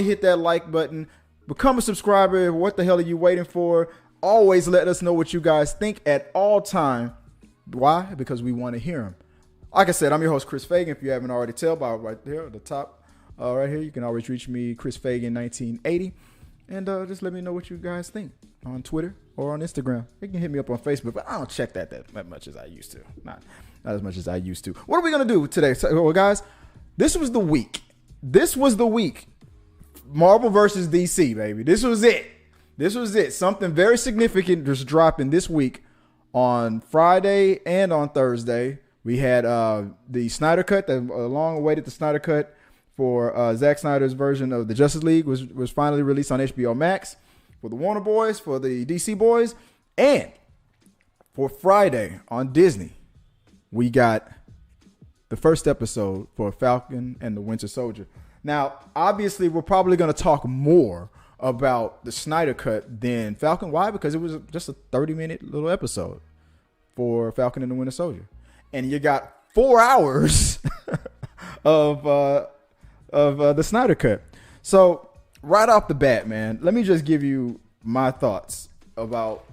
hit that like button, become a subscriber. What the hell are you waiting for? Always let us know what you guys think at all time. Why? Because we want to hear them. Like I said, I'm your host, Chris Fagan. If you haven't already tell by right there at the top, right here, you can always reach me, Chris Fagan 1980, and just let me know what you guys think on Twitter or on Instagram. You can hit me up on Facebook, but I don't check that much as I used to. Not as much as I used to. What are we gonna do today? So, well, guys, this was the week. Marvel versus DC, baby. This was it. Something very significant just dropping this week on Friday and on Thursday. We had the Snyder Cut, the long-awaited Snyder Cut for Zack Snyder's version of the Justice League was finally released on HBO Max for the Warner Boys, for the DC Boys, and for Friday on Disney, we got the first episode for Falcon and the Winter Soldier. Now, obviously, we're probably going to talk more about the Snyder Cut than Falcon. Why? Because it was just a 30-minute little episode for Falcon and the Winter Soldier. And you got 4 hours of the Snyder Cut. So, right off the bat, man, let me just give you my thoughts about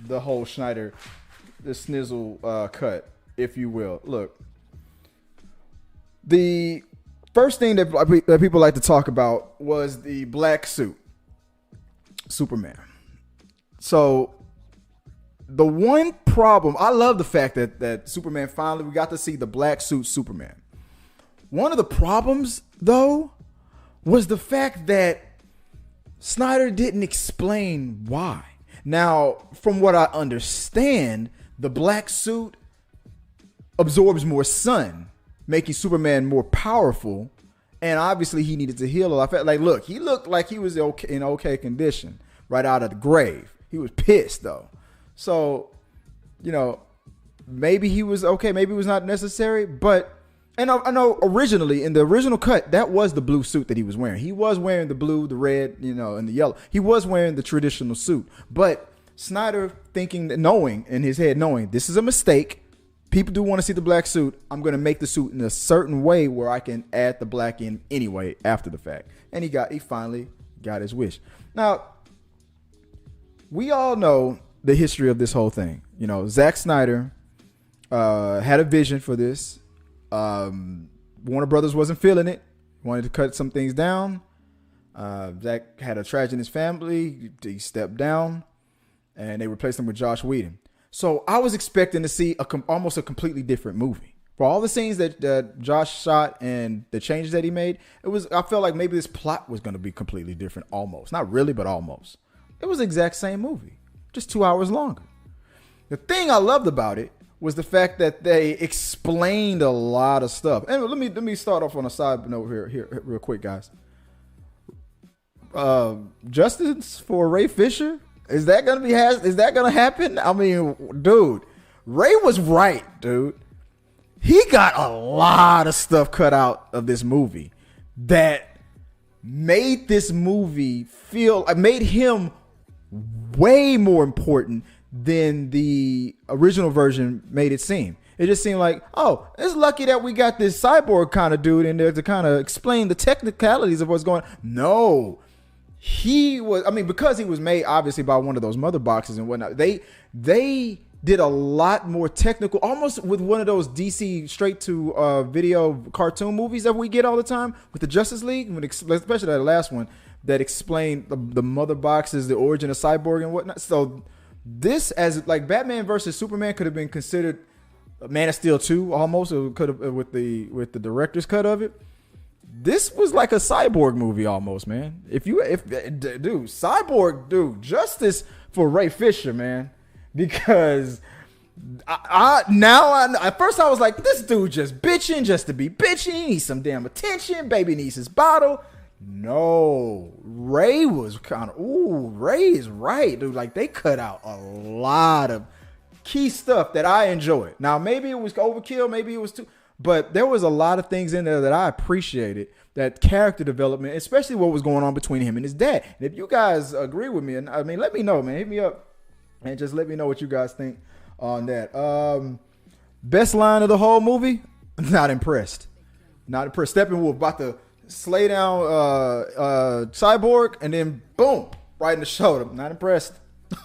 the whole the Snizzle cut, if you will. Look, the first thing that people like to talk about was the black suit, Superman. So the one problem, I love the fact that Superman finally, we got to see the black suit Superman. One of the problems, though, was the fact that Snyder didn't explain why. Now, from what I understand, the black suit absorbs more sun, making Superman more powerful, and obviously he needed to heal a lot. Like, look, he looked like he was in okay condition right out of the grave. He was pissed though, so maybe he was okay, maybe it was not necessary. But and I know originally in the original cut that was the blue suit that he was wearing. He was wearing the blue, the red, and the yellow. He was wearing the traditional suit, but Snyder knowing in his head this is a mistake. People do want to see the black suit. I'm going to make the suit in a certain way where I can add the black in anyway after the fact. And he finally got his wish. Now, we all know the history of this whole thing. Zack Snyder had a vision for this. Warner Brothers wasn't feeling it. Wanted to cut some things down. Zack had a tragedy in his family. He stepped down, and they replaced him with Josh Whedon. So I was expecting to see almost a completely different movie. For all the scenes that Josh shot and the changes that he made, I felt like maybe this plot was going to be completely different almost. Not really, but almost. It was the exact same movie, just 2 hours longer. The thing I loved about it was the fact that they explained a lot of stuff. And let me start off on a side note here real quick, guys. Justice for Ray Fisher? Is that gonna happen? I mean, dude, Ray was right, dude. He got a lot of stuff cut out of this movie that made this movie made him way more important than the original version made it seem. It just seemed like, oh, it's lucky that we got this cyborg kind of dude in there to kind of explain the technicalities of what's going on. No. He was, because he was made obviously by one of those mother boxes and whatnot. They did a lot more technical, almost with one of those DC straight to video cartoon movies that we get all the time with the Justice League, especially that last one that explained the mother boxes, the origin of Cyborg and whatnot. So this, as like Batman versus Superman, could have been considered Man of Steel 2 almost. It could have with the director's cut of it. This was like a Cyborg movie almost, man. Justice for Ray Fisher, man, because at first I was like, this dude just bitching just to be bitching. He needs some damn attention. Baby needs his bottle. No, Ray was Ray is right, dude. Like, they cut out a lot of key stuff that I enjoyed. Now, maybe it was overkill, maybe it was too, but there was a lot of things in there that I appreciated. That character development, especially what was going on between him and his dad. And if you guys agree with me, and let me know, man. Hit me up and just let me know what you guys think on that. Best line of the whole movie? Not impressed. Steppenwolf about to slay down Cyborg, and then boom, right in the shoulder. Not impressed.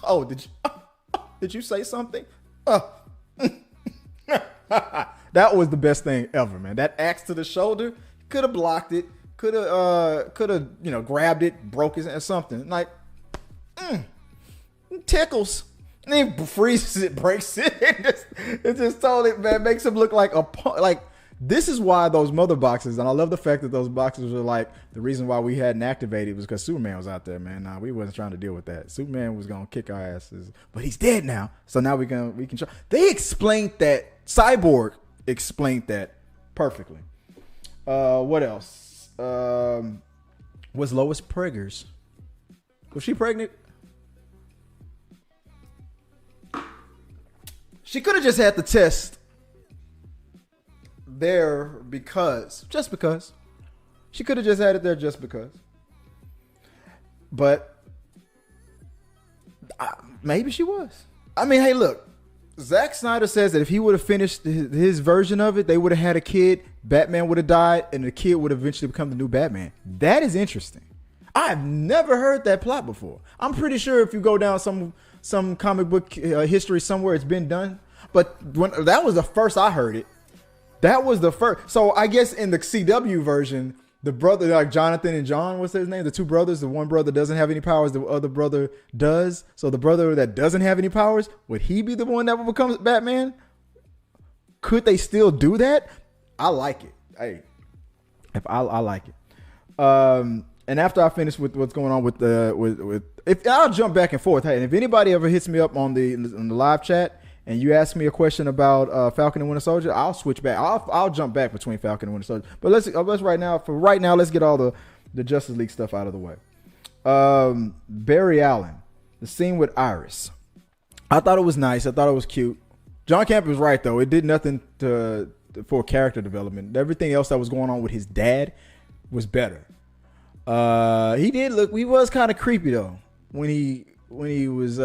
Oh, did you say something? That was the best thing ever, man. That axe to the shoulder, could have blocked it, could have grabbed it, broke it or something. Like, tickles. And he freezes it, breaks it. It just totally, man, makes him look like this is why those mother boxes, and I love the fact that those boxes were like, the reason why we hadn't activated was because Superman was out there, man. Nah, we wasn't trying to deal with that. Superman was going to kick our asses, but he's dead now. So now we can try. They explained that, Cyborg explained that perfectly. What else? Was Lois preggers? Was she pregnant? She could have just had the test there just because. She could have just had it there just because. But maybe she was. I mean, hey, look. Zack Snyder says that if he would have finished his version of it, they would have had a kid, Batman would have died, and the kid would eventually become the new Batman. That is interesting. I've never heard that plot before. I'm pretty sure if you go down some comic book history somewhere, it's been done. But that was the first I heard it. That was the first. So I guess in the CW version, the brother, like Jonathan and John, what's his name? The two brothers. The one brother doesn't have any powers. The other brother does. So the brother that doesn't have any powers, would he be the one that would become Batman? Could they still do that? I like it. Hey, if I like it. And after I finish with what's going on if I'll jump back and forth. Hey, and if anybody ever hits me up on the live chat and you ask me a question about Falcon and Winter Soldier, I'll switch back. I'll jump back between Falcon and Winter Soldier. But let's right now, let's get all the Justice League stuff out of the way. Barry Allen, the scene with Iris. I thought it was nice. I thought it was cute. John Camp was right though. It did nothing for character development. Everything else that was going on with his dad was better. He was kind of creepy though when he was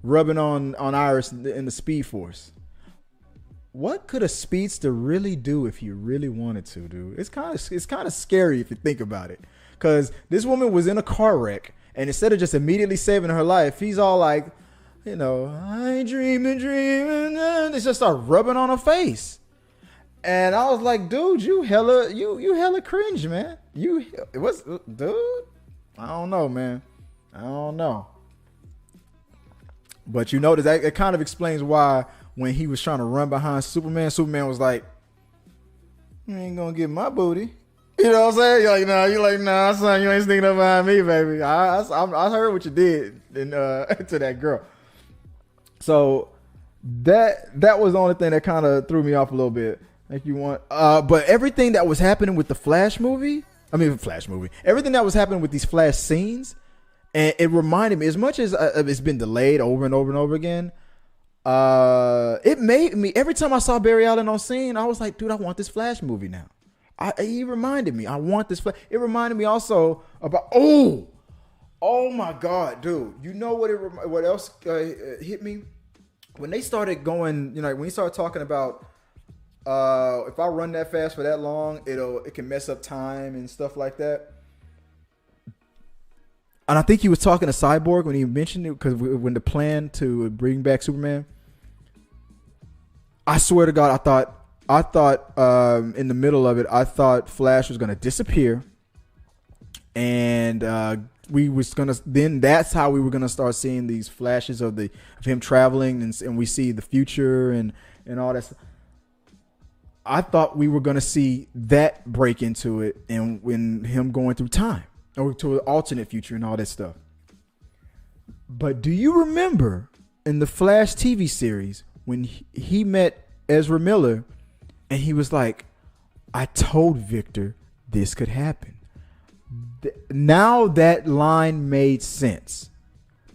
rubbing on Iris in the Speed Force. What could a speedster really do if he really wanted to, dude? It's kind of scary if you think about it. Cause this woman was in a car wreck, and instead of just immediately saving her life, he's all like, I ain't dreaming. They just start rubbing on her face. And I was like, dude, you hella cringe, man. Dude? I don't know, man. I don't know. But you notice that it kind of explains why when he was trying to run behind Superman was like, you ain't gonna get my booty. You know what I'm saying? You're like, nah, son, you ain't sneaking up behind me, baby. I heard what you did to that girl. So that was the only thing that kind of threw me off a little bit. But everything that was happening with the Flash movie, everything that was happening with these Flash scenes, and it reminded me, as much as it's been delayed over and over and over again, it made me, every time I saw Barry Allen on scene, I was like, dude, I want this Flash movie now. He reminded me, I want this Flash. It reminded me also about, oh my God, dude. You know what else hit me? When they started going, when he started talking about, if I run that fast for that long, it can mess up time and stuff like that. And I think he was talking to Cyborg when he mentioned it, because when the plan to bring back Superman, I swear to God, I thought in the middle of it, I thought Flash was going to disappear, and then that's how we were going to start seeing these flashes of him traveling, and we see the future and all that stuff. I thought we were going to see that break into it, and when him going through time or to an alternate future and all that stuff. But do you remember in the Flash TV series when he met Ezra Miller and he was like, I told Victor this could happen? Now that line made sense,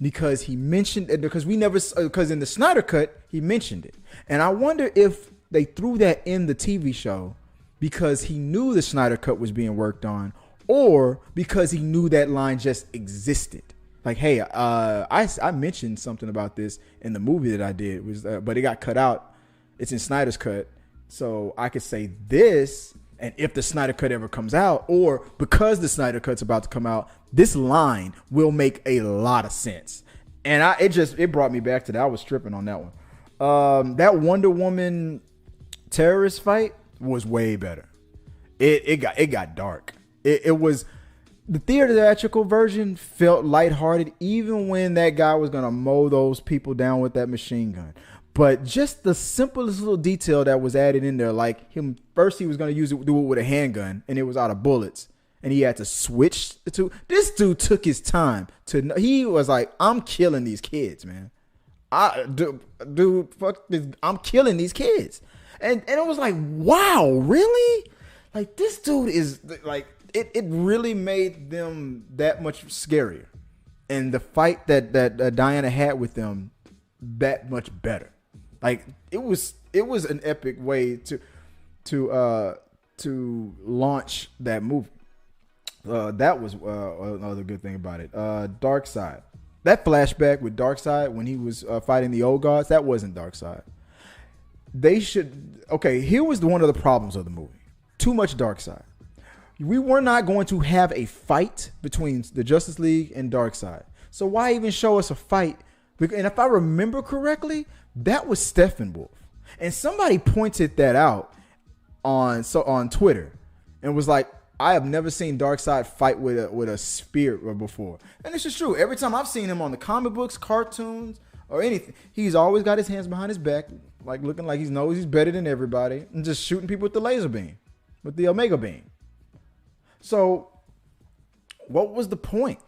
because he mentioned it, because in the Snyder cut, he mentioned it. And I wonder if they threw that in the TV show because he knew the Snyder cut was being worked on, or because he knew that line just existed. Like, hey, I mentioned something about this in the movie that I did, but it got cut out. It's in Snyder's cut, so I could say this, And if the Snyder Cut ever comes out, or because the Snyder Cut's about to come out, this line will make a lot of sense. And it brought me back to that. I was tripping on that one. That Wonder Woman terrorist fight was way better. It got dark. It was, the theatrical version felt lighthearted, even when that guy was gonna mow those people down with that machine gun. But just the simplest little detail that was added in there, like he was gonna do it with a handgun, and it was out of bullets, and he had to switch to. This dude took his time to. He was like, "I'm killing these kids, man. Fuck this. I'm killing these kids," and it was like, "Wow, really? Like this dude is like." It really made them that much scarier, and the fight that Diana had with them that much better. Like it was an epic way to launch that movie. That was another good thing about it. Darkseid. That flashback with Darkseid when he was fighting the old gods, that wasn't Darkseid. Here was one of the problems of the movie. Too much Darkseid. We were not going to have a fight between the Justice League and Darkseid. So why even show us a fight? And if I remember correctly, that was Steppenwolf. And somebody pointed that out on Twitter and was like, I have never seen Darkseid fight with a spear before. And this is true. Every time I've seen him on the comic books, cartoons, or anything, he's always got his hands behind his back, like looking like he knows he's better than everybody, and just shooting people with the laser beam, with the Omega beam. So what was the point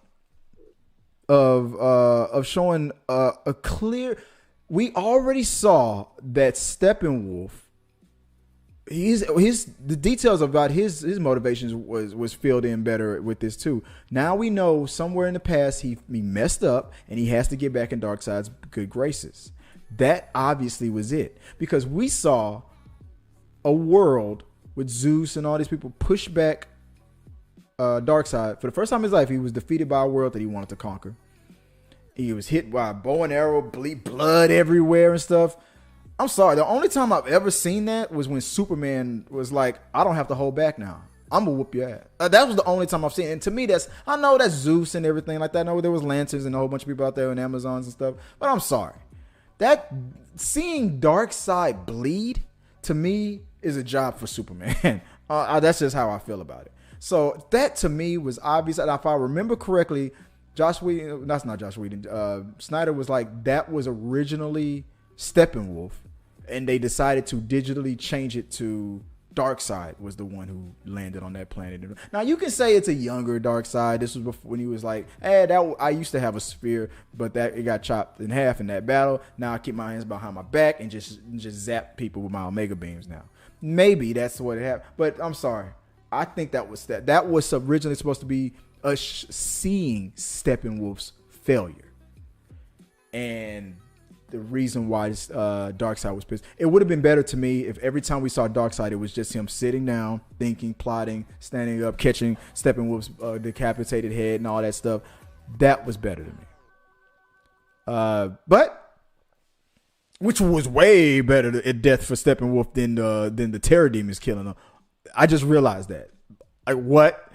of showing a clear? We already saw that Steppenwolf, the details about his motivations was filled in better with this too. Now we know somewhere in the past he messed up and he has to get back in Darkseid's good graces. That obviously was it, because we saw a world with Zeus and all these people push back Darkseid. For the first time in his life, he was defeated by a world that he wanted to conquer. He was hit by a bow and arrow, bleed blood everywhere and stuff. I'm sorry, the only time I've ever seen that was when Superman was like, I don't have to hold back now. I'm gonna whoop your ass. That was the only time I've seen it. And to me, I know that's Zeus and everything like that. I know there was lanterns and a whole bunch of people out there in Amazons and stuff. But I'm sorry. That seeing Darkseid bleed, to me, is a job for Superman. That's just how I feel about it. So that to me was obvious. And if I remember correctly, Snyder was like, that was originally Steppenwolf, and they decided to digitally change it to Darkseid was the one who landed on that planet. Now you can say it's a younger Darkseid. This was before, when he was like, I used to have a spear, but it got chopped in half in that battle. Now I keep my hands behind my back and just zap people with my Omega beams now. Maybe that's what it happened, but I'm sorry. I think that was originally supposed to be us seeing Steppenwolf's failure, and the reason why Darkseid was pissed. It would have been better to me if every time we saw Darkseid, it was just him sitting down, thinking, plotting, standing up, catching Steppenwolf's decapitated head and all that stuff. That was better to me. But which was way better at death for Steppenwolf than the Terror Demons killing him. I just realized that. Like, what?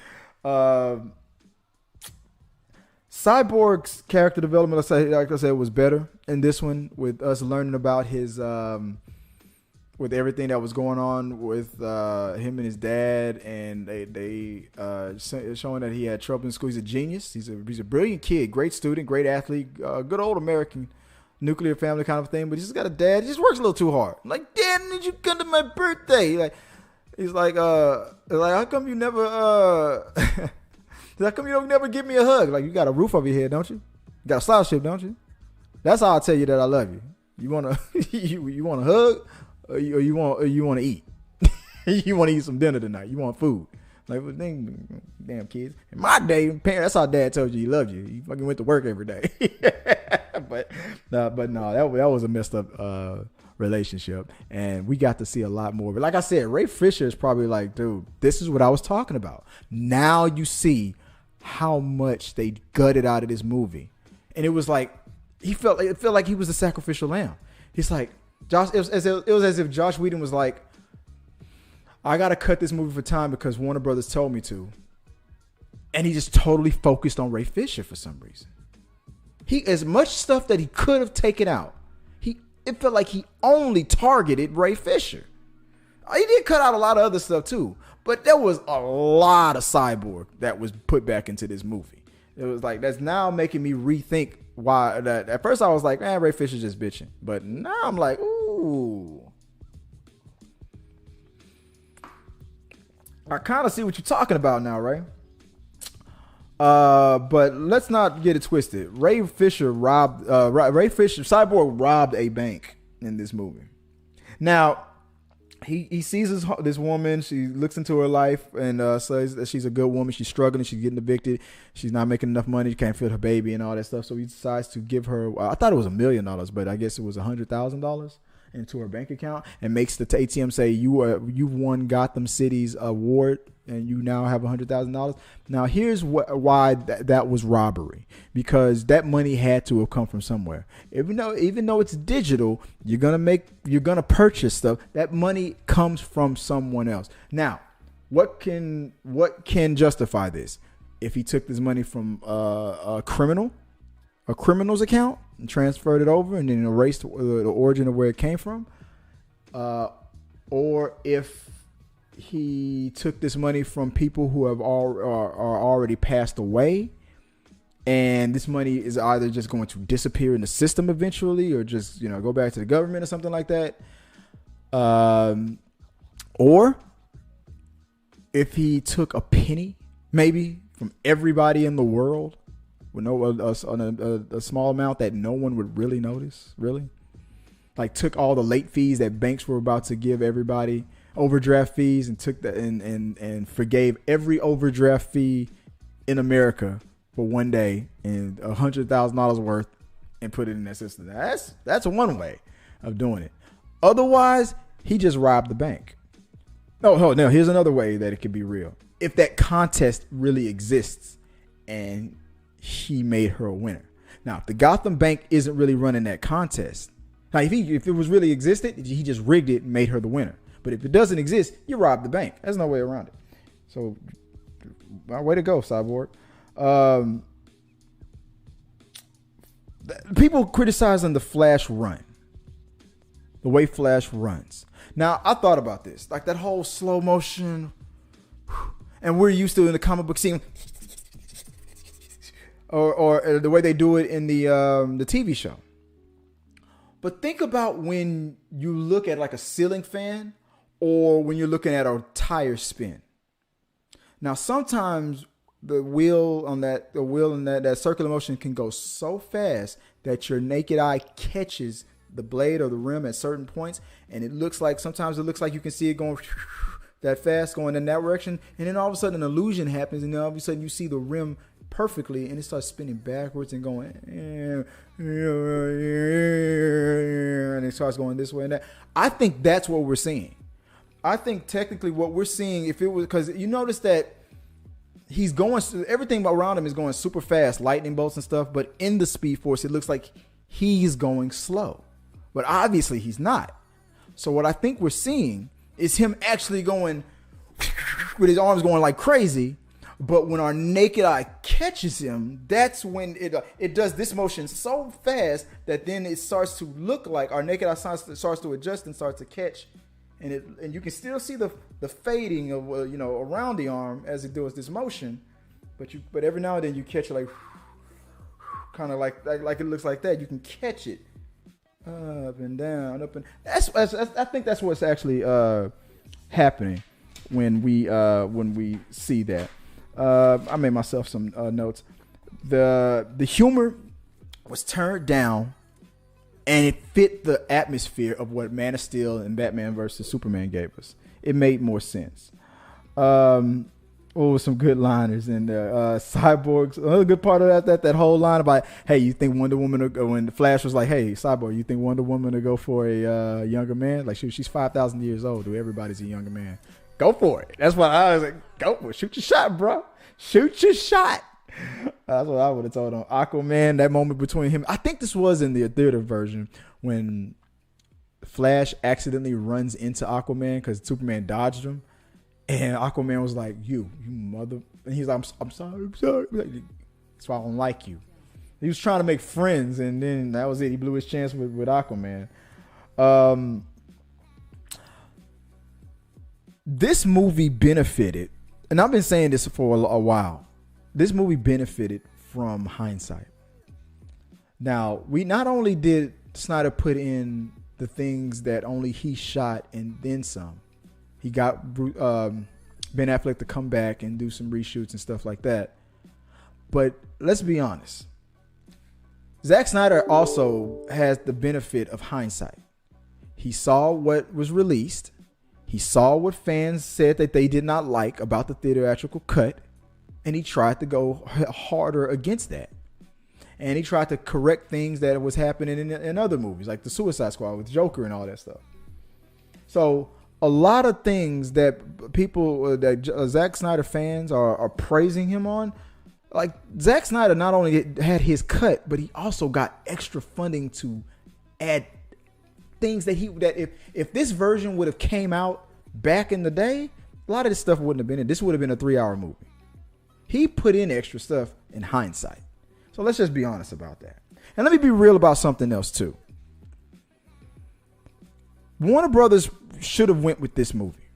Cyborg's character development, like I said, was better in this one, with us learning about his, with everything that was going on with him and his dad, and they showing that he had trouble in school. He's a genius. He's a brilliant kid, great student, great athlete, good old American nuclear family kind of thing. But he's just got a dad. He just works a little too hard. I'm like, Dad, did you come to my birthday? He's like, how come you never, how come you don't never give me a hug? Like, you got a roof over your head, don't you? You got a scholarship, don't you? That's how I tell you that I love you. You want to, you want a hug, or you want to eat. You want to eat some dinner tonight. You want food. Like, well, damn kids. In my day, that's how Dad told you he loved you. He fucking went to work every day. but no, that was a messed up relationship, and we got to see a lot more. But like I said, Ray Fisher is probably like, dude, this is what I was talking about. Now you see how much they gutted out of this movie, and it was like it felt like he was the sacrificial lamb. He's like, Josh. It was as if Josh Whedon was like, I got to cut this movie for time because Warner Brothers told me to. And he just totally focused on Ray Fisher for some reason. As much stuff that he could have taken out, it felt like he only targeted Ray Fisher. He did cut out a lot of other stuff too, but there was a lot of Cyborg that was put back into this movie. It was like, that's now making me rethink why that. At first I was like, man, Ray Fisher's just bitching. But now I'm like, ooh. I kind of see what you're talking about now, Ray. But let's not get it twisted. Cyborg robbed a bank in this movie. Now, he sees this woman. She looks into her life and says that she's a good woman. She's struggling. She's getting evicted. She's not making enough money. She can't feed her baby and all that stuff. So he decides to give her. I thought it was $1 million, but I guess it was $100,000 into her bank account, and makes the ATM say you've won Gotham City's award and you now have $100,000. Now here's why that was robbery, because that money had to have come from somewhere. Even though it's digital, you're gonna purchase stuff. That money comes from someone else. Now, what can justify this? If he took this money from a criminal's account and transferred it over and then erased the origin of where it came from, or if he took this money from people who are already passed away, and this money is either just going to disappear in the system eventually, or just go back to the government or something like that, or if he took a penny maybe from everybody in the world with a small amount that no one would really notice, like took all the late fees that banks were about to give everybody, overdraft fees, and took that and forgave every overdraft fee in America for one day and $100,000 worth and put it in that system. That's one way of doing it. Otherwise, he just robbed the bank. No, here's another way that it could be real. If that contest really exists and he made her a winner. Now, if the Gotham Bank isn't really running that contest, now if it was really existed, he just rigged it and made her the winner. But if it doesn't exist, you robbed the bank. There's no way around it. So, way to go, Cyborg. People criticizing the Flash run, the way Flash runs. Now, I thought about this, like that whole slow motion, and we're used to in the comic book scene. Or the way they do it in the TV show. But think about when you look at like a ceiling fan, or when you're looking at a tire spin. Now, sometimes the wheel in that circular motion can go so fast that your naked eye catches the blade or the rim at certain points, and sometimes it looks like you can see it going that fast, going in that direction, and then all of a sudden an illusion happens, and then all of a sudden you see the rim perfectly, and it starts spinning backwards and going, and it starts going this way and that. I think that's what we're seeing. I think technically what we're seeing, if it was, because you notice that he's going, everything around him is going super fast, lightning bolts and stuff, but in the Speed Force, it looks like he's going slow, but obviously he's not. So what I think we're seeing is him actually going with his arms going like crazy. But when our naked eye catches him, that's when it does this motion so fast that then it starts to look like our naked eye starts to adjust and starts to catch, and you can still see the fading of around the arm as it does this motion, but every now and then you catch it like kind of like it looks like that. You can catch it up and down, up and I think that's what's actually happening when we see that. I made myself some notes. The humor was turned down, and it fit the atmosphere of what Man of Steel and Batman vs Superman gave us. It made more sense. Some good liners in there. Cyborg's another good part of that whole line about, hey, you think Wonder Woman will go, when the Flash was like, hey, Cyborg, you think Wonder Woman will go for a younger man? Like she's 5,000 years old. Everybody's a younger man. Go for it. That's what I was like. Go for it. Shoot your shot, bro. Shoot your shot. That's what I would have told him. Aquaman, that moment between him. I think this was in the theater version when Flash accidentally runs into Aquaman because Superman dodged him. And Aquaman was like, you mother. And he's like, I'm sorry. That's why I don't like you. He was trying to make friends, and then that was it. He blew his chance with Aquaman. This movie benefited, and I've been saying this for a while. This movie benefited from hindsight. Now, we not only did Snyder put in the things that only he shot and then some. He got Ben Affleck to come back and do some reshoots and stuff like that. But let's be honest. Zack Snyder also has the benefit of hindsight. He saw what was released. He saw what fans said that they did not like about the theatrical cut. And he tried to go harder against that. And he tried to correct things that was happening in other movies, like the Suicide Squad with Joker and all that stuff. So a lot of things that people, that Zack Snyder fans are praising him on, like Zack Snyder not only had his cut, but he also got extra funding to add things that if this version would have came out back in the day, a lot of this stuff wouldn't have been in. This would have been a 3-hour movie. He put in extra stuff in hindsight. So let's just be honest about that. And let me be real about something else too. Warner Brothers should have went with this movie.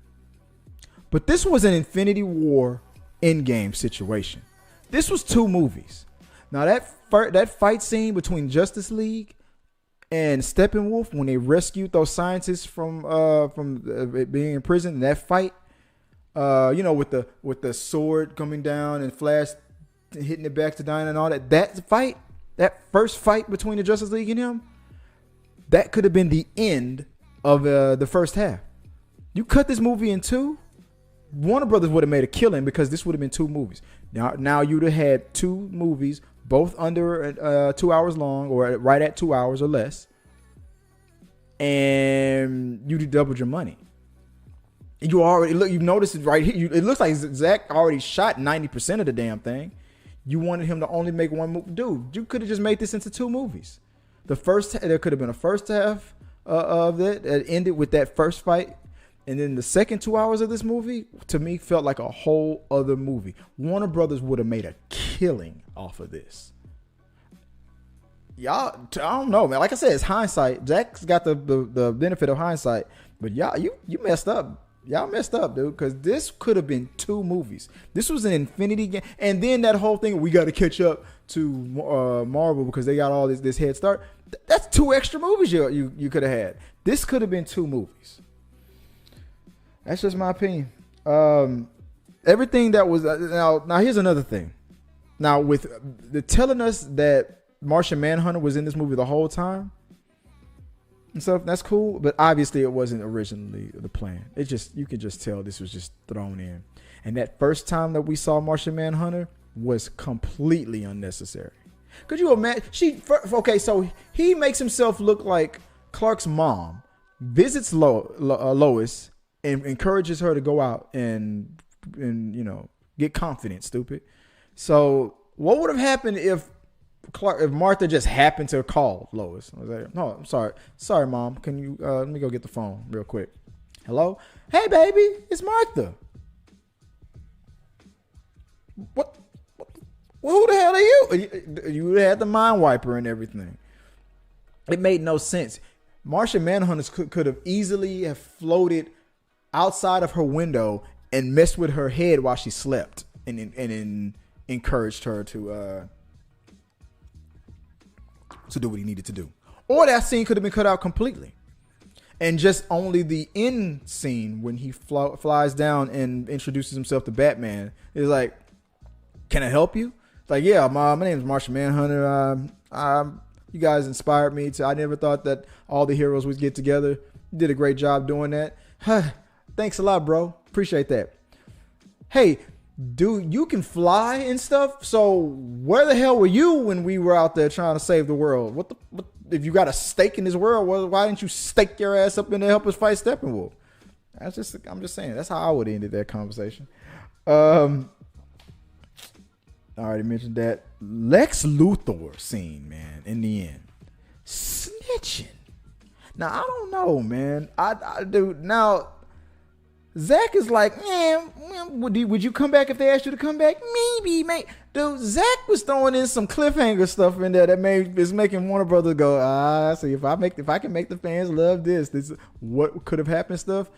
But this was an Infinity War Endgame situation. This was 2 movies. Now that fight scene between Justice League and Steppenwolf when they rescued those scientists from being in prison, that fight, with the sword coming down and Flash hitting it back to Diana and all that. That first fight between the Justice League and him, that could have been the end of the first half. You cut this movie in 2, Warner Brothers would have made a killing because this would have been 2 movies. Now you'd have had 2 movies, both under 2 hours long or right at 2 hours or less, and you'd have doubled your money. You've noticed it right here. It looks like Zach already shot 90% of the damn thing. You wanted him to only make one movie. Dude, you could have just made this into 2 movies. There could have been a first half of it that ended with that first fight. And then the second 2 hours of this movie, to me, felt like a whole other movie. Warner Brothers would have made a killing off of this. Y'all, I don't know, man. Like I said, it's hindsight. Zach's got the benefit of hindsight. But y'all, you messed up. Y'all messed up, dude, because this could have been 2 movies. This was an Infinity game. And then that whole thing, we got to catch up to Marvel because they got all this head start. That's 2 extra movies you could have had. This could have been 2 movies. That's just my opinion. Everything that was... Now, here's another thing. Now, with the telling us that Martian Manhunter was in this movie the whole time, and stuff, that's cool, but obviously it wasn't originally the plan. You could just tell this was just thrown in. And that first time that we saw Martian Manhunter was completely unnecessary. Could you imagine? So he makes himself look like Clark's mom, visits Lois, and encourages her to go out and get confident, stupid. So what would have happened if Martha just happened to call Lois? I was like, no, I'm sorry, Mom. Can you let me go get the phone real quick? Hello? Hey, baby, it's Martha. What? Who the hell are you? You had the mind wiper and everything. It made no sense. Martian Manhunters could have easily have floated outside of her window and messed with her head while she slept and encouraged her to do what he needed to do. Or that scene could have been cut out completely. And just only the end scene when he flies down and introduces himself to Batman is like, can I help you? It's like, yeah, my name is Martian Manhunter. You guys inspired me I never thought that all the heroes would get together. You did a great job doing that. Thanks a lot, bro. Appreciate that. Hey, dude, you can fly and stuff. So where the hell were you when we were out there trying to save the world? What if you got a stake in this world? Why didn't you stake your ass up in to help us fight Steppenwolf? I'm just saying. That's how I would have ended that conversation. I already mentioned that Lex Luthor scene, man. In the end, snitching. Now I don't know, man. I do now. Zach is like, man, would you come back if they asked you to come back? Maybe, mate. Dude, Zach was throwing in some cliffhanger stuff in there that is making Warner Brothers go, see, if I can make the fans love this what could have happened stuff.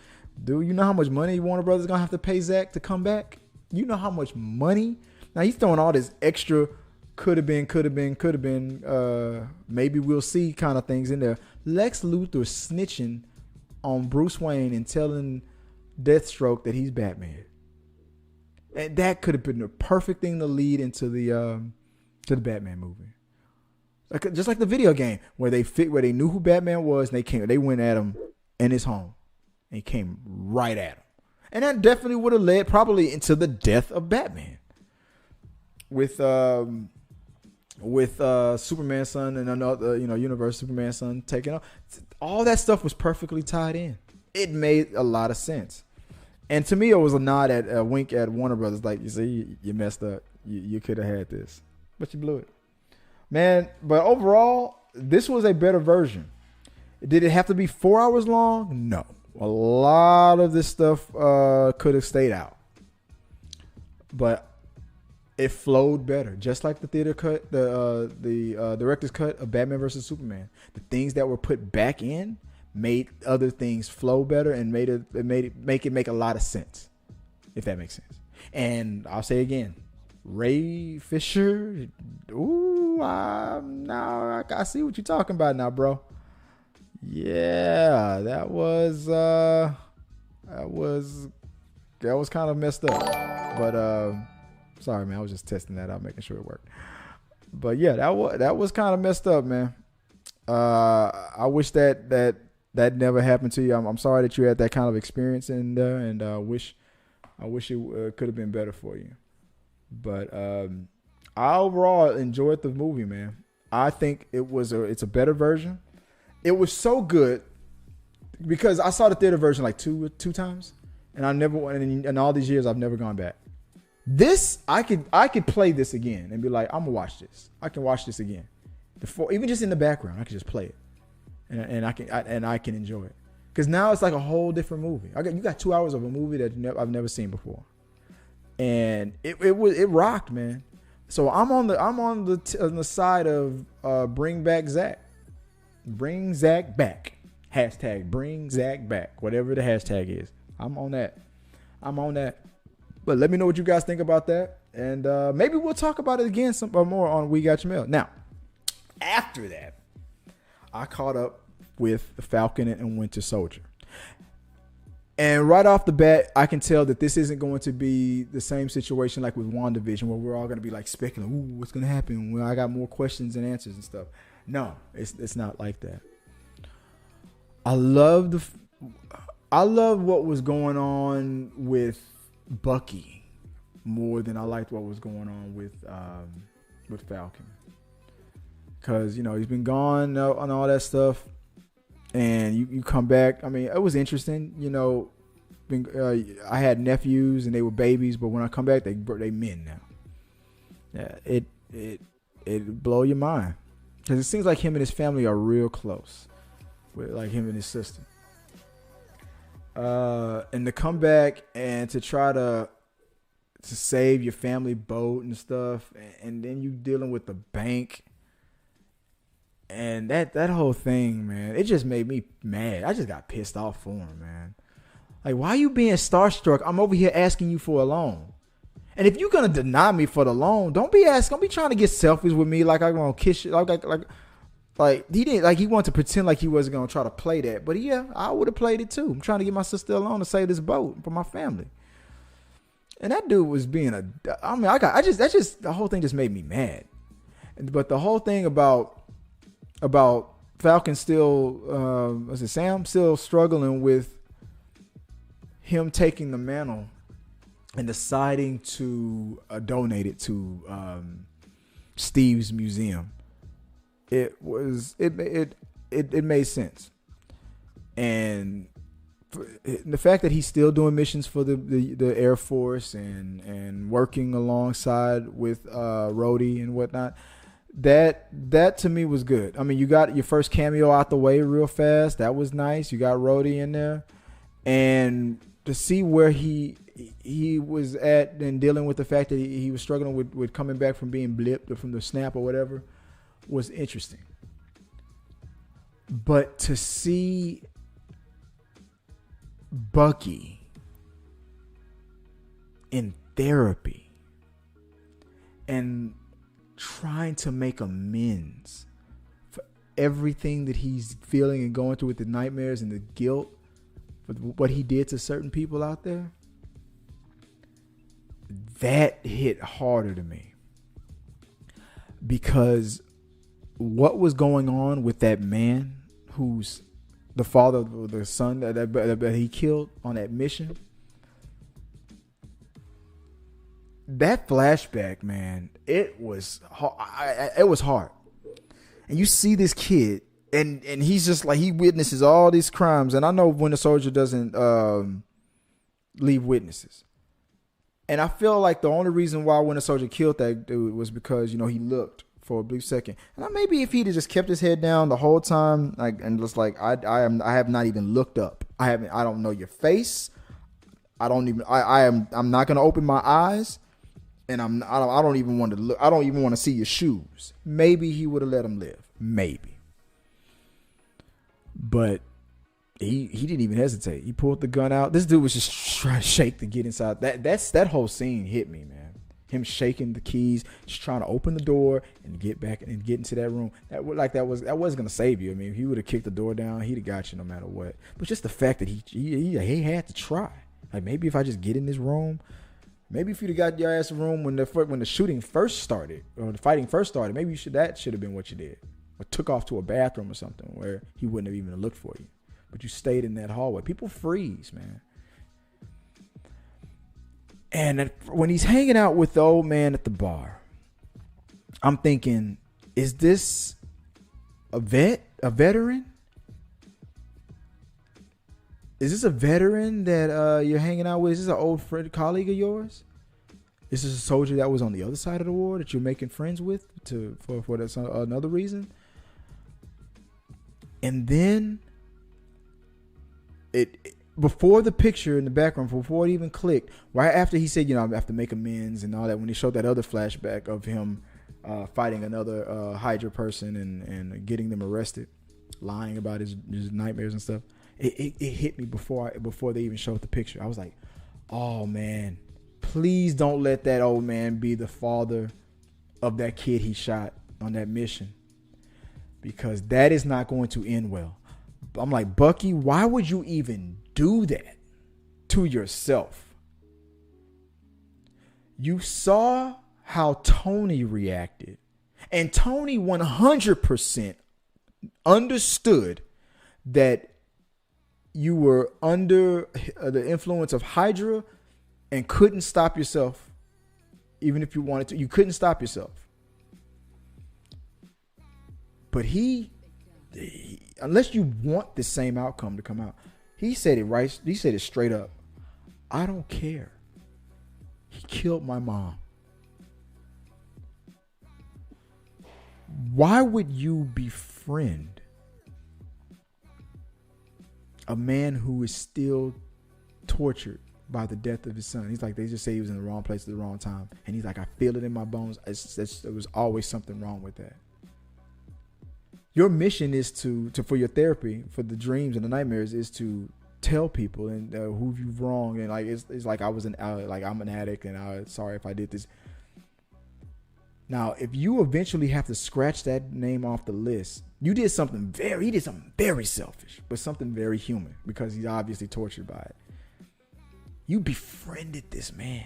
Dude, you know how much money Warner Brothers gonna have to pay Zach to come back? You know how much money? Now he's throwing all this extra could have been, maybe we'll see kind of things in there. Lex Luthor snitching on Bruce Wayne and telling Deathstroke that he's Batman. And that could have been the perfect thing to lead into the Batman movie. Just like the video game where they knew who Batman was and they went at him in his home. And he came right at him. And that definitely would have led probably into the death of Batman. With Superman's son and another, universe Superman's son taking off. All that stuff was perfectly tied in. It made a lot of sense. And to me, it was a wink at Warner Brothers. Like, you see, you messed up. You could have had this. But you blew it. Man, but overall, this was a better version. Did it have to be 4 hours long? No. A lot of this stuff could have stayed out. But it flowed better. Just like the theater cut, the director's cut of Batman vs. Superman. The things that were put back in made other things flow better and made it make a lot of sense, if that makes sense. And I'll say again, Ray Fisher, now I see what you're talking about now, bro. Yeah, that was kind of messed up. But sorry, man, I was just testing that out, making sure it worked. But yeah, that was kind of messed up, man. I wish that never happened to you. I'm sorry that you had that kind of experience in there, and I wish it could have been better for you. But I overall enjoyed the movie, man. I think it's a better version. It was so good because I saw the theater version like two times, and in all these years I've never gone back. This I could play this again and be like, I'm gonna watch this. I can watch this again, even just in the background. I can just play it. And I can enjoy it because now it's like a whole different movie. You got 2 hours of a movie that I've never seen before, and it rocked, man. So I'm on the side of bring back Zach, bring Zach back, hashtag bring Zach back, whatever the hashtag is. I'm on that. But let me know what you guys think about that, and maybe we'll talk about it again some more on We Got Your Mail. Now, after that, I caught up with the Falcon and Winter Soldier. And right off the bat, I can tell that this isn't going to be the same situation like with WandaVision where we're all going to be like speculating, ooh, what's going to happen? Well, I got more questions and answers and stuff. No, it's not like that. I love what was going on with Bucky more than I liked what was going on with Falcon. Because, he's been gone on all that stuff. And you come back. I mean, it was interesting. I had nephews and they were babies. But when I come back, they men now. Yeah, it blow your mind. Because it seems like him and his family are real close. With like him and his sister. And to come back and to try to save your family boat and stuff. And then you dealing with the bank. And that whole thing, man, it just made me mad. I just got pissed off for him, man. Like, why are you being starstruck? I'm over here asking you for a loan. And if you're gonna deny me for the loan, don't be trying to get selfies with me like I'm gonna kiss you. Like he didn't, like he wanted to pretend like he wasn't gonna try to play that. But yeah, I would have played it too. I'm trying to get my sister a loan to save this boat for my family. And that dude was being the whole thing just made me mad. But the whole thing about Falcon still, Sam still struggling with him taking the mantle and deciding to donate it to Steve's museum. It made sense, and the fact that he's still doing missions for the Air Force and working alongside with Rhodey and whatnot. That to me was good. I mean, you got your first cameo out the way real fast. That was nice. You got Rhodey in there, and to see where he was at and dealing with the fact that he was struggling with coming back from being blipped or from the snap or whatever was interesting. But to see Bucky in therapy and trying to make amends for everything that he's feeling and going through with the nightmares and the guilt for what he did to certain people out there, that hit harder to me. Because what was going on with that man who's the father of the son that he killed on that mission, that flashback, man, it was hard. And you see this kid, and he's just like, he witnesses all these crimes. And I know Winter Soldier doesn't leave witnesses. And I feel like the only reason why Winter Soldier killed that dude was because, he looked for a brief second. And maybe if he'd have just kept his head down the whole time, like, and just like, I have not even looked up. I don't know your face. I'm not going to open my eyes. And I don't even want to look. I don't even want to see your shoes. Maybe he would have let him live. Maybe. But he didn't even hesitate. He pulled the gun out. This dude was just trying to shake to get inside. That whole scene hit me, man. Him shaking the keys, just trying to open the door and get back and get into that room. That wasn't gonna save you. I mean, if he would have kicked the door down, he'd have got you no matter what. But just the fact that he had to try. Like, maybe if I just get in this room. Maybe if you'd have got your ass a room when the shooting first started or the fighting first started, maybe that should have been what you did. Or took off to a bathroom or something where he wouldn't have even looked for you. But you stayed in that hallway. People freeze, man. And when he's hanging out with the old man at the bar, I'm thinking, is this a veteran? Is this a veteran that you're hanging out with? Is this an old friend, colleague of yours? Is this a soldier that was on the other side of the war that you're making friends with for another reason? And then before the picture in the background, before it even clicked, right after he said, I have to make amends and all that, when he showed that other flashback of him fighting another Hydra person and getting them arrested, lying about his nightmares and stuff. It hit me before they even showed the picture. I was like, oh man, please don't let that old man be the father of that kid he shot on that mission, because that is not going to end well. I'm like, Bucky, why would you even do that to yourself? You saw how Tony reacted, and Tony 100% understood that you were under the influence of Hydra and couldn't stop yourself. Even if you wanted to, you couldn't stop yourself. But he unless you want the same outcome to come out, he said it right. He said it straight up. I don't care. He killed my mom. Why would you befriend a man who is still tortured by the death of his son? He's like, they just say he was in the wrong place at the wrong time. And he's like, I feel it in my bones. There was always something wrong with that. Your mission is to for your therapy, for the dreams and the nightmares, is to tell people and who you've wronged. And like, it's like I'm an addict and I'm sorry if I did this. Now, if you eventually have to scratch that name off the list, he did something very selfish, but something very human, because he's obviously tortured by it. You befriended this man,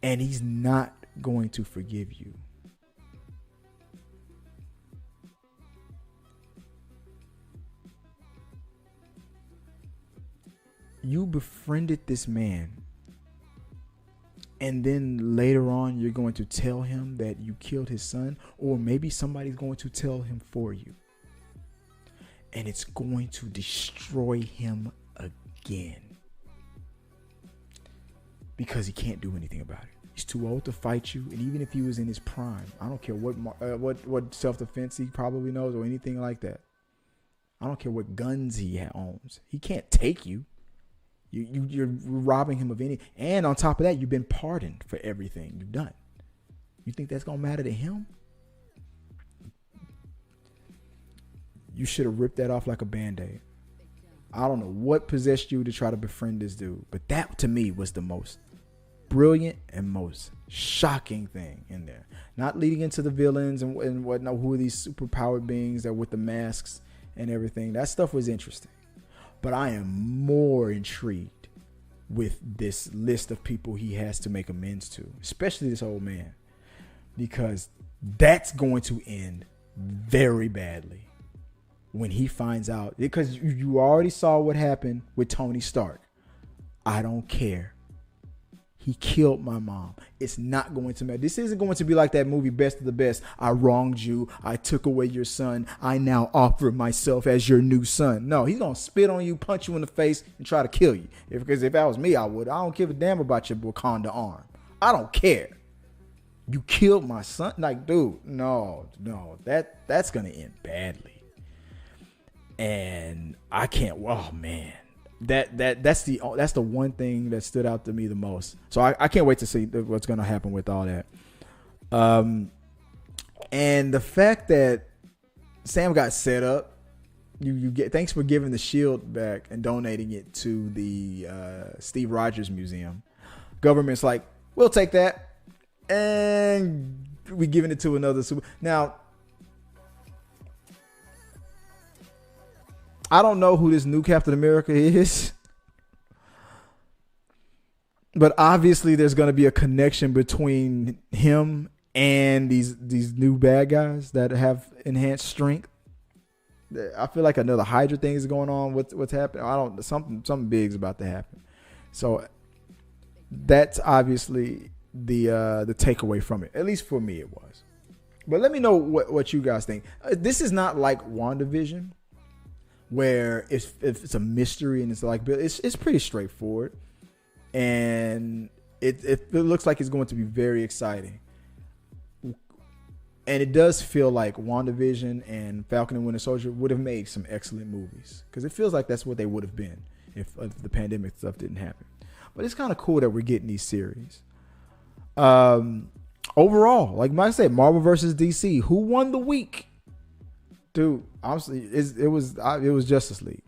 and he's not going to forgive you. You befriended this man, and then later on you're going to tell him that you killed his son, or maybe somebody's going to tell him for you, and it's going to destroy him again, because he can't do anything about it. He's too old to fight you, and even if he was in his prime, I don't care what self-defense he probably knows or anything like that, I don't care what guns he owns. He can't take you. You're robbing him of any. And on top of that, you've been pardoned for everything you've done. You think that's going to matter to him? You should have ripped that off like a Band-Aid. I don't know what possessed you to try to befriend this dude, but that to me was the most brilliant and most shocking thing in there. Not leading into the villains and whatnot, who are these superpowered beings that with the masks and everything. That stuff was interesting. But I am more intrigued with this list of people he has to make amends to, especially this old man, because that's going to end very badly when he finds out, because you already saw what happened with Tony Stark. I don't care. He killed my mom. It's not going to matter. This isn't going to be like that movie Best of the Best. I wronged you. I took away your son. I now offer myself as your new son. No, he's going to spit on you, punch you in the face, and try to kill you. Because if that was me, I would. I don't give a damn about your Wakanda arm. I don't care. You killed my son. Like, dude, no. That's going to end badly. And I can't, oh man. That's the one thing that stood out to me the most. So I can't wait to see what's going to happen with all that. And the fact that Sam got set up, you get, thanks for giving the shield back and donating it to the Steve Rogers Museum. Government's like, we'll take that, and we giving it to another super. Now, I don't know who this new Captain America is, but obviously there's going to be a connection between him and these new bad guys that have enhanced strength. I feel like another Hydra thing is going on. What's happening? Something big is about to happen. So that's obviously the takeaway from it. At least for me, it was. But let me know what you guys think. This is not like WandaVision, where if it's a mystery and it's pretty straightforward, and it looks like it's going to be very exciting, and it does feel like WandaVision and Falcon and Winter Soldier would have made some excellent movies, because it feels like that's what they would have been if the pandemic stuff didn't happen. But it's kind of cool that we're getting these series. Overall, like I said, Marvel versus DC, who won the week? Dude, honestly, it was Justice League.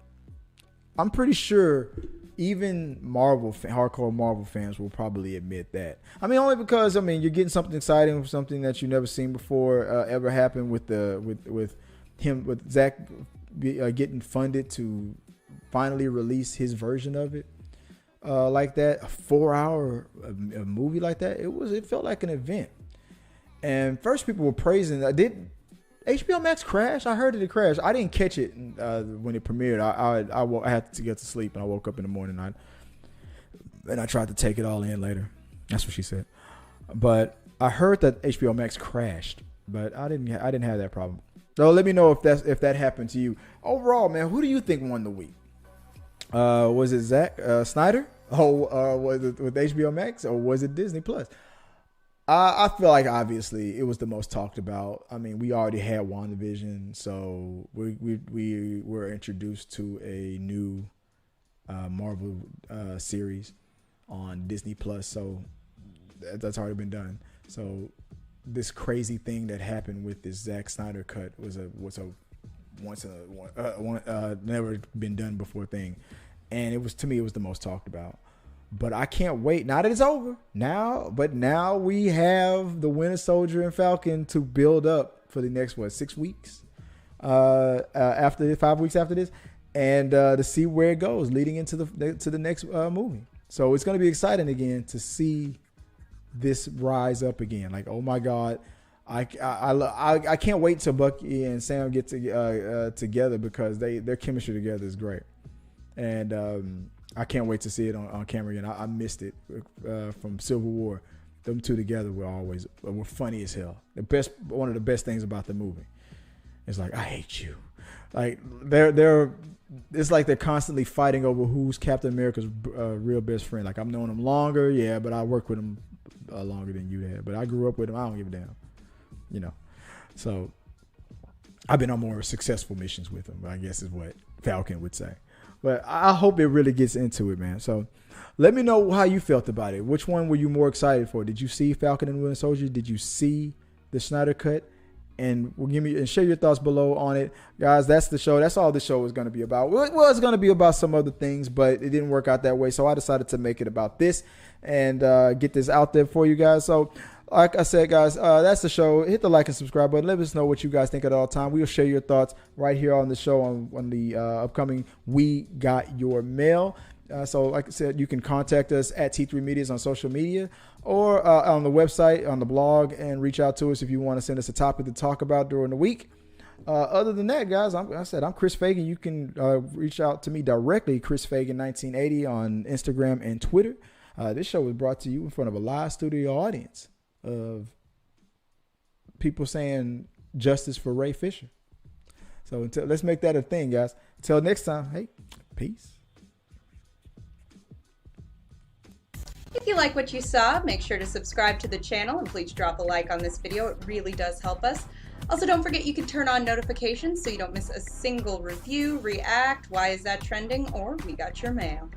I'm pretty sure even hardcore Marvel fans will probably admit that. I mean, only because you're getting something exciting, something that you never seen before ever happen with Zach getting funded to finally release his version of it like that. A 4-hour movie like that. It felt like an event. And first people were praising. HBO Max crashed? I heard it crashed. I didn't catch it when it premiered. I had to get to sleep, and I woke up in the morning. And I tried to take it all in later. That's what she said. But I heard that HBO Max crashed, but I didn't have that problem. So let me know if that happened to you. Overall, man, who do you think won the week? Was it Zack Snyder? Was it with HBO Max, or was it Disney Plus? I feel like obviously it was the most talked about. I mean, we already had WandaVision, so we were introduced to a new Marvel series on Disney Plus, so that's already been done. So this crazy thing that happened with this Zack Snyder cut was a never been done before thing, and it was the most talked about. But I can't wait. Now that it's over, now we have the Winter Soldier and Falcon to build up for the next 6 weeks, after 5 weeks after this, and to see where it goes leading into the next movie. So it's going to be exciting again to see this rise up again. Like, oh my God, I can't wait till Bucky and Sam get together, because their chemistry together is great, and I can't wait to see it on camera again. I missed it from Civil War. Them two together were funny as hell. One of the best things about the movie. It's like, I hate you. Like it's like they're constantly fighting over who's Captain America's real best friend. Like, I've known him longer, yeah, but I worked with him longer than you have. But I grew up with him. I don't give a damn, So I've been on more successful missions with him, I guess is what Falcon would say. But I hope it really gets into it, man. So let me know how you felt about it. Which one were you more excited for? Did you see Falcon and Winter Soldier? Did you see the Snyder Cut? And share your thoughts below on it, guys. That's the show. That's all the show is going to be about. Well, it's going to be about some other things, but it didn't work out that way. So I decided to make it about this and get this out there for you guys. So, like I said, guys, that's the show. Hit the like and subscribe button. Let us know what you guys think at all time. We'll share your thoughts right here on the show on the upcoming We Got Your Mail. So, like I said, you can contact us at T3 Medias on social media or on the website, on the blog, and reach out to us if you want to send us a topic to talk about during the week. Other than that, guys, I'm Chris Fagan. You can reach out to me directly, Chris Fagan 1980 on Instagram and Twitter. This show was brought to you in front of a live studio audience of people saying justice for Ray Fisher. So let's make that a thing, guys. Until next time, hey, peace. If you like what you saw, make sure to subscribe to the channel and please drop a like on this video. It really does help us. Also, don't forget you can turn on notifications so you don't miss a single review, react, why is that trending, or we got your mail.